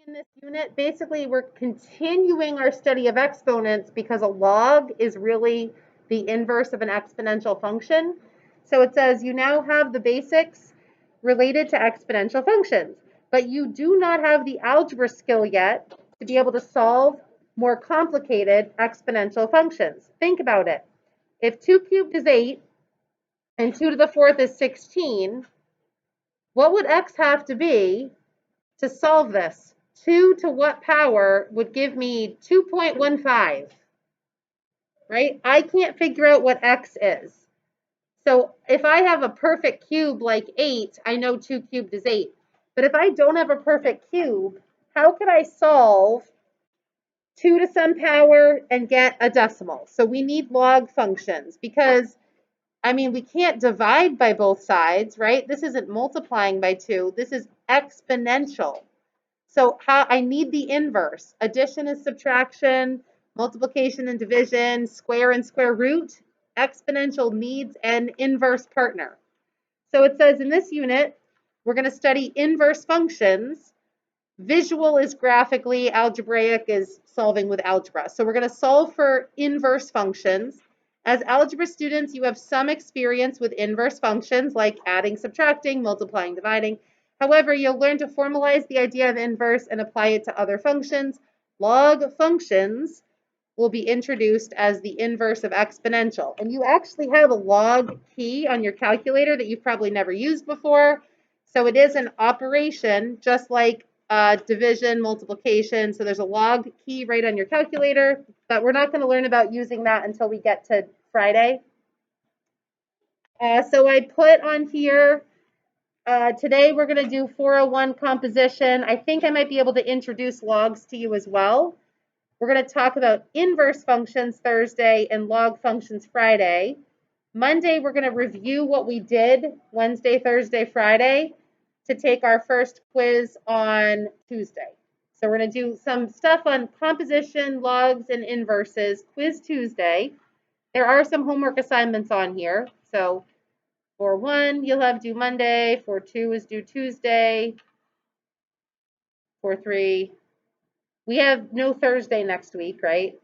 in this unit, basically we're continuing our study of exponents because a log is really the inverse of an exponential function. So it says you now have the basics related to exponential functions, but you do not have the algebra skill yet to be able to solve more complicated exponential functions. Think about it. If 2 cubed is 8 and 2 to the 4th is 16, what would x have to be to solve this? 2 to what power would give me 2.15, right? I can't figure out what x is. So if I have a perfect cube like 8, I know 2 cubed is 8. But if I don't have a perfect cube, how can I solve 2 to some power and get a decimal? So we need log functions because, I mean, we can't divide by both sides, right? This isn't multiplying by 2. This is exponential. So I need the inverse. Addition is subtraction, multiplication and division, square and square root. Exponential needs an inverse partner. So it says in this unit, we're going to study inverse functions. Visual is graphically, algebraic is solving with algebra. So we're going to solve for inverse functions. As algebra students, you have some experience with inverse functions like adding, subtracting, multiplying, dividing. However, you'll learn to formalize the idea of inverse and apply it to other functions. Log functions will be introduced as the inverse of exponential. And you actually have a log key on your calculator that you've probably never used before. So it is an operation just like division, multiplication. So there's a log key right on your calculator, but we're not going to learn about using that until we get to Friday. So I put on here, today we're going to do 401 composition. I think I might be able to introduce logs to you as well. We're going to talk about inverse functions Thursday and log functions Friday. Monday, we're going to review what we did Wednesday, Thursday, Friday to take our first quiz on Tuesday. So we're going to do some stuff on composition, logs, and inverses. Quiz Tuesday. There are some homework assignments on here. So for 1, you'll have due Monday. For 2 is due Tuesday. For 3, we have no Thursday next week, right?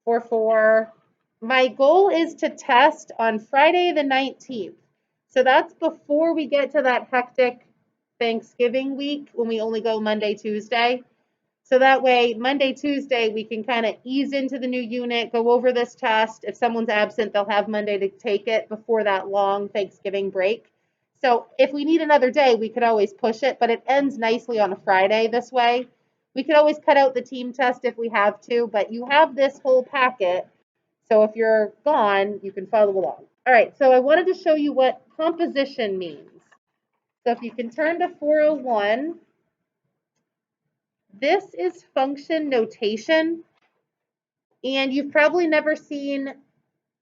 For 4, my goal is to test on Friday the 19th. So that's before we get to that hectic Thanksgiving week when we only go Monday, Tuesday. So that way, Monday, Tuesday, we can kind of ease into the new unit, go over this test. If someone's absent, they'll have Monday to take it before that long Thanksgiving break. So if we need another day, we could always push it, but it ends nicely on a Friday this way. We could always cut out the team test if we have to, but you have this whole packet. So if you're gone, you can follow along. All right, so I wanted to show you what composition means. So if you can turn to 401, this is function notation. And you've probably never seen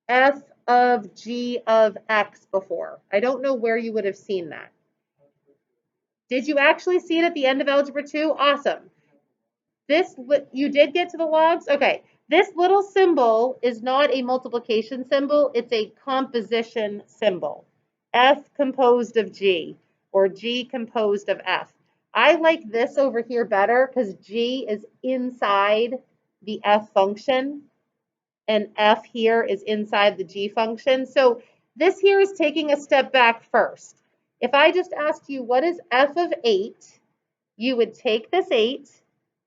f of g of x before. I don't know where you would have seen that. Did you actually see it at the end of Algebra 2? Awesome. You did get to the logs? Okay. This little symbol is not a multiplication symbol. It's a composition symbol. F composed of G, or G composed of F. I like this over here better because G is inside the F function, and F here is inside the G function. So this here is taking a step back first. If I just asked you, what is F of 8? You would take this 8,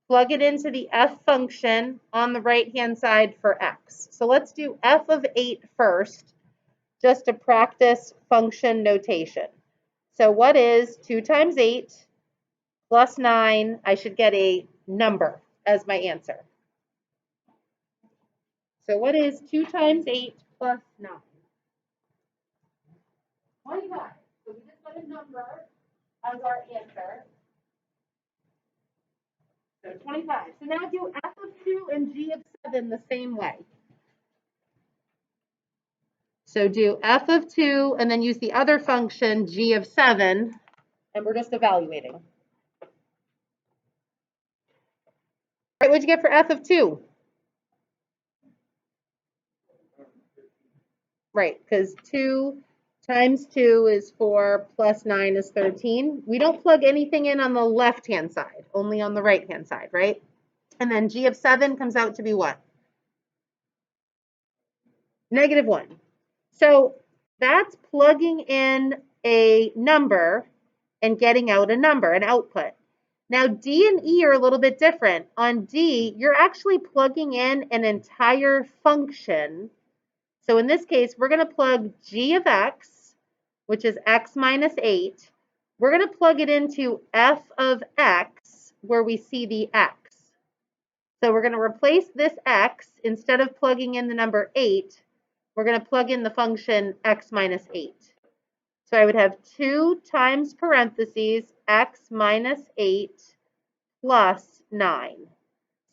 plug it into the F function on the right-hand side for X. So let's do F of 8 first, just to practice function notation. So what is 2 times 8 plus 9? I should get a number as my answer. So what is 2 times 8 plus 9? 25. So we just got a number as our answer. So 25. So now do F of 2 and G of 7 the same way. So do F of 2 and then use the other function, G of 7, and we're just evaluating. All right, what'd you get for F of 2? Right, because 2 times 2 is 4, plus 9 is 13. We don't plug anything in on the left-hand side, only on the right-hand side, right? And then g of 7 comes out to be what? -1. So that's plugging in a number and getting out a number, an output. Now, D and E are a little bit different. On D, you're actually plugging in an entire function. So in this case, we're going to plug g of x, which is x minus 8. We're going to plug it into f of x, where we see the x. So we're going to replace this x. Instead of plugging in the number 8, we're going to plug in the function x minus 8. So I would have 2 times parentheses x minus 8 plus 9.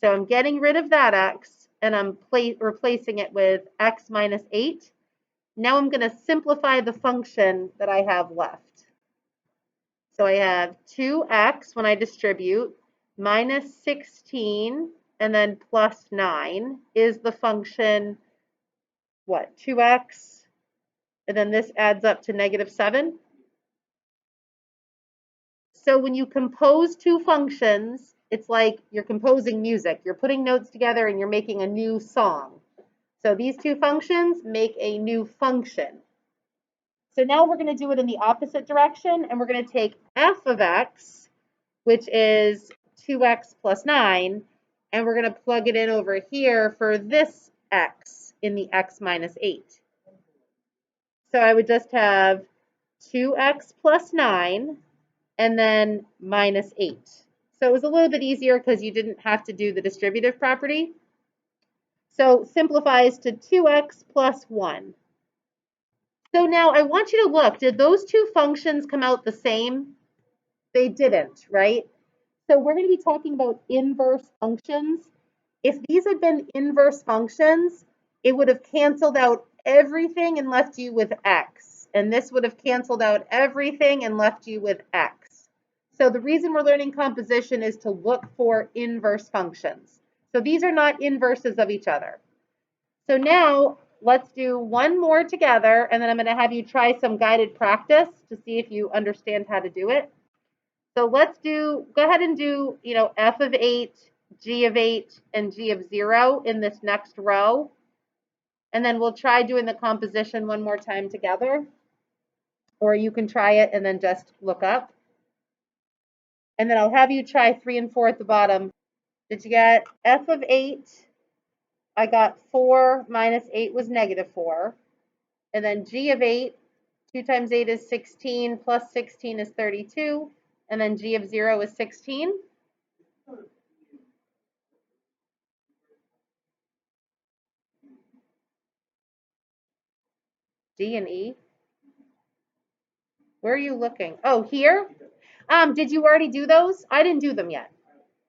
So I'm getting rid of that x, and I'm replacing it with x minus 8. Now I'm going to simplify the function that I have left. So I have 2x when I distribute, minus 16, and then plus 9 is the function, what, 2x? And then this adds up to -7. So when you compose two functions, it's like you're composing music. You're putting notes together and you're making a new song. So these two functions make a new function. So now we're going to do it in the opposite direction, and we're going to take f of x, which is 2x plus 9, and we're going to plug it in over here for this x in the x minus 8. So I would just have 2x plus 9 and then minus 8. So it was a little bit easier because you didn't have to do the distributive property. So simplifies to 2x plus 1. So now I want you to look, did those two functions come out the same? They didn't, right? So we're going to be talking about inverse functions. If these had been inverse functions, it would have canceled out everything and left you with x. And this would have canceled out everything and left you with x. So the reason we're learning composition is to look for inverse functions. So these are not inverses of each other. So now let's do one more together, and then I'm going to have you try some guided practice to see if you understand how to do it. So let's go ahead and do, f of 8, g of 8, and g of 0 in this next row. And then we'll try doing the composition one more time together. Or you can try it and then just look up. And then I'll have you try 3 and 4 at the bottom. Did you get f of 8? I got 4 minus 8 was -4. And then g of 8, 2 times 8 is 16, plus 16 is 32. And then g of 0 is 16. D and E. Where are you looking? Oh, here? Did you already do those? I didn't do them yet.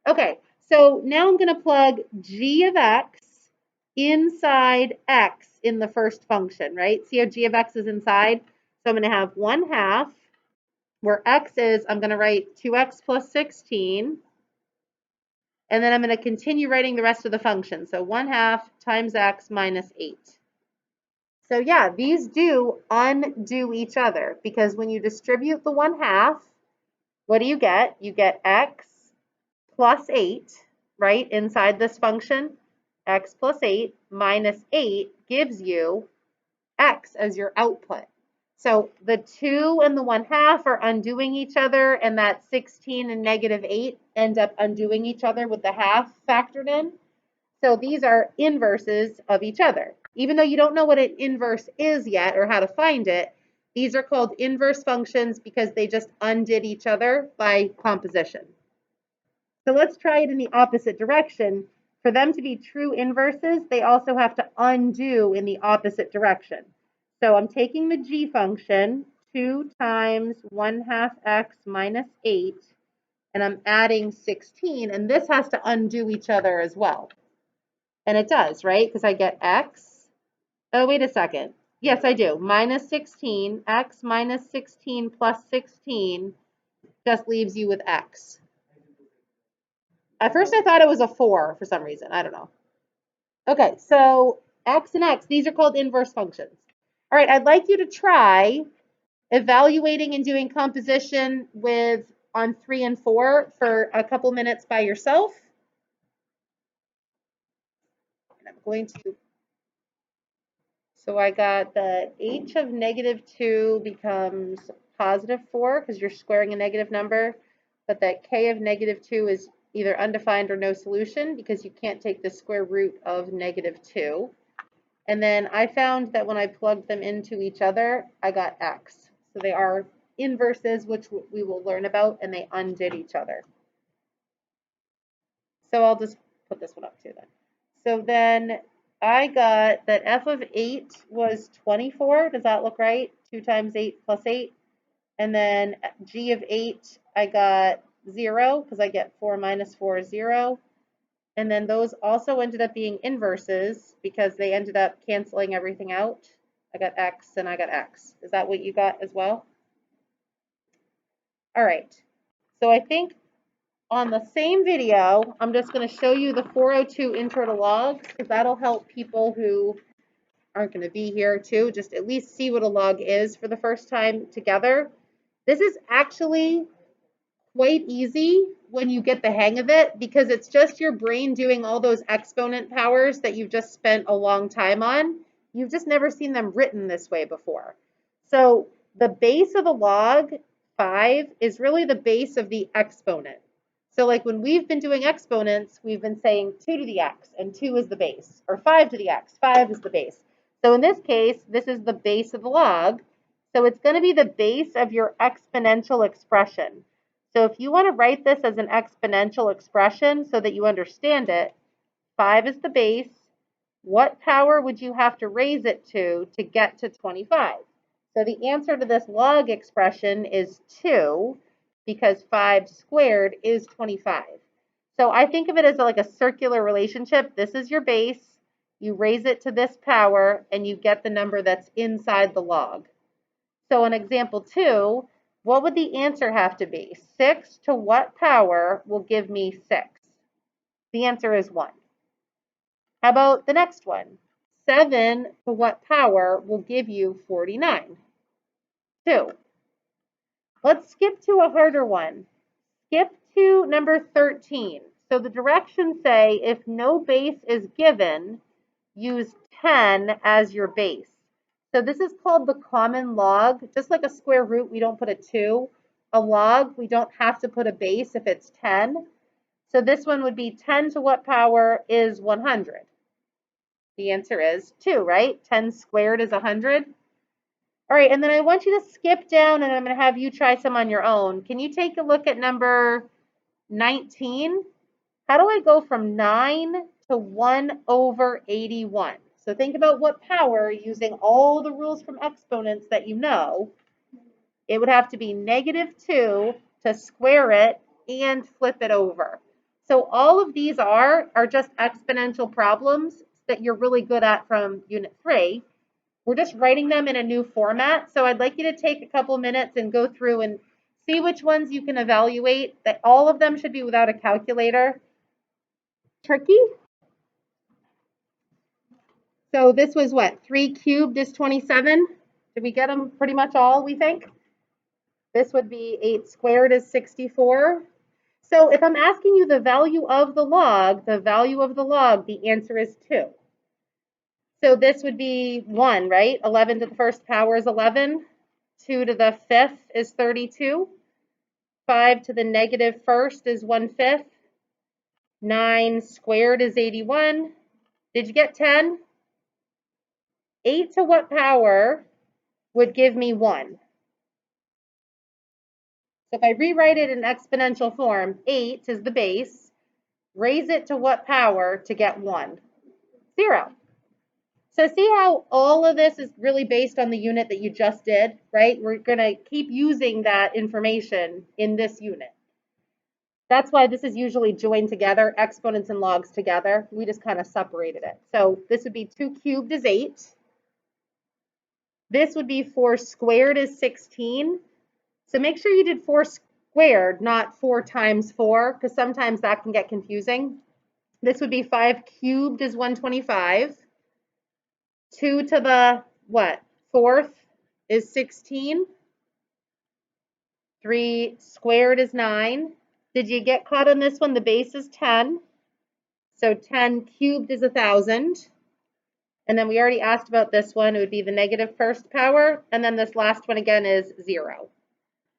Okay, so now I'm going to plug g of x inside x in the first function, right? See how g of x is inside? So I'm going to have 1/2, where x is, I'm going to write 2x plus 16. And then I'm going to continue writing the rest of the function. So 1/2 times x minus 8. So yeah, these do undo each other, because when you distribute the 1/2, what do you get? You get x plus 8, right, inside this function. X plus 8 minus 8 gives you x as your output. So the 2 and the 1/2 are undoing each other, and that 16 and -8 end up undoing each other with the half factored in. So these are inverses of each other. Even though you don't know what an inverse is yet or how to find it, these are called inverse functions because they just undid each other by composition. So let's try it in the opposite direction. For them to be true inverses, they also have to undo in the opposite direction. So I'm taking the g function, 2 times 1/2 x minus 8, and I'm adding 16, and this has to undo each other as well. And it does, right? Because I get x. Oh, wait a second. Yes, I do. Minus 16, x minus 16 plus 16 just leaves you with x. At first I thought it was a 4 for some reason. I don't know. Okay, so x and x, these are called inverse functions. All right, I'd like you to try evaluating and doing composition with on 3 and 4 for a couple minutes by yourself. And I'm going to, so I got that h of -2 becomes +4 because you're squaring a negative number, but that k of -2 is either undefined or no solution because you can't take the square root of -2. And then I found that when I plugged them into each other, I got x. So they are inverses, which we will learn about, and they undid each other. So I'll just put this one up too then. So then I got that f of 8 was 24. Does that look right? 2 times 8 plus 8. And then g of 8, I got 0 because I get 4 minus 4 is 0. And then those also ended up being inverses because they ended up canceling everything out. I got x and I got x. Is that what you got as well? All right. So I think on the same video, I'm just going to show you the 402 intro to logs because that'll help people who aren't going to be here too, just at least see what a log is for the first time together. This is actually quite easy when you get the hang of it because it's just your brain doing all those exponent powers that you've just spent a long time on. You've just never seen them written this way before. So the base of a log, 5, is really the base of the exponent. So like when we've been doing exponents, we've been saying 2 to the x and 2 is the base, or 5 to the x, 5 is the base. So in this case, this is the base of the log. So it's going to be the base of your exponential expression. So if you want to write this as an exponential expression so that you understand it, 5 is the base. What power would you have to raise it to get to 25? So the answer to this log expression is 2 because 5 squared is 25. So I think of it as like a circular relationship. This is your base. You raise it to this power and you get the number that's inside the log. So in example 2, what would the answer have to be? 6 to what power will give me 6? The answer is 1. How about the next one? 7 to what power will give you 49? 2. Let's skip to a harder one. Skip to number 13. So the directions say if no base is given, use 10 as your base. So this is called the common log. Just like a square root, we don't put a 2. A log, we don't have to put a base if it's 10. So this one would be 10 to what power is 100? The answer is 2, right? 10 squared is 100. All right, and then I want you to skip down and I'm going to have you try some on your own. Can you take a look at number 19? How do I go from 9 to 1 over 81? So think about what power, using all the rules from exponents that you know, it would have to be -2 to square it and flip it over. So all of these are just exponential problems that you're really good at from Unit 3. We're just writing them in a new format. So I'd like you to take a couple minutes and go through and see which ones you can evaluate. That all of them should be without a calculator. Tricky. So this was what? 3 cubed is 27. Did we get them pretty much all, we think? This would be 8 squared is 64. So if I'm asking you the value of the log, the answer is 2. So this would be 1, right? 11 to the first power is 11. 2 to the fifth is 32. 5 to the negative first is 1/5. 9 squared is 81. Did you get 10? 8 to what power would give me 1? So if I rewrite it in exponential form, 8 is the base. Raise it to what power to get 1? 0. So see how all of this is really based on the unit that you just did, right? We're going to keep using that information in this unit. That's why this is usually joined together, exponents and logs together. We just kind of separated it. So this would be 2 cubed is 8. This would be 4 squared is 16. So make sure you did 4 squared, not 4 times 4, because sometimes that can get confusing. This would be 5 cubed is 125. 2 to the what? 4th is 16. 3 squared is 9. Did you get caught on this one? The base is 10. So 10 cubed is 1,000. And then we already asked about this one. It would be the negative first power. And then this last one again is 0.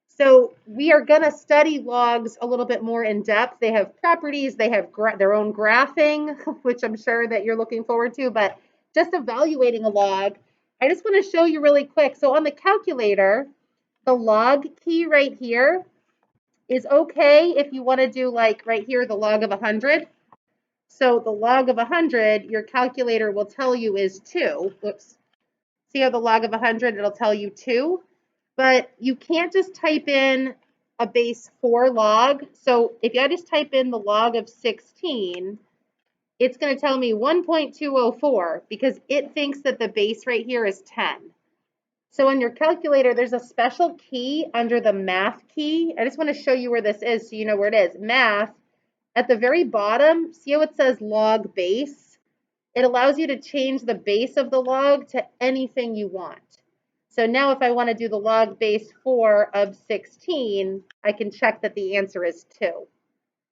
So we are going to study logs a little bit more in depth. They have properties, they have their own graphing, which I'm sure that you're looking forward to, but just evaluating a log, I just want to show you really quick. So on the calculator, the log key right here is okay if you want to do like right here, the log of 100. So the log of 100, your calculator will tell you is 2. Whoops. See how the log of 100, it'll tell you 2. But you can't just type in a base 4 log. So if I just type in the log of 16, it's going to tell me 1.204 because it thinks that the base right here is 10. So in your calculator, there's a special key under the math key. I just want to show you where this is so you know where it is. Math, at the very bottom, see how it says log base? It allows you to change the base of the log to anything you want. So now if I want to do the log base 4 of 16, I can check that the answer is 2.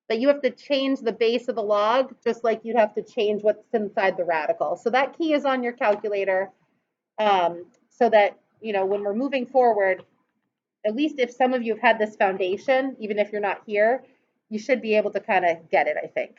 But you have to change the base of the log just like you'd have to change what's inside the radical. So that key is on your calculator so that, you know, when we're moving forward, at least if some of you have had this foundation, even if you're not here, you should be able to kind of get it, I think.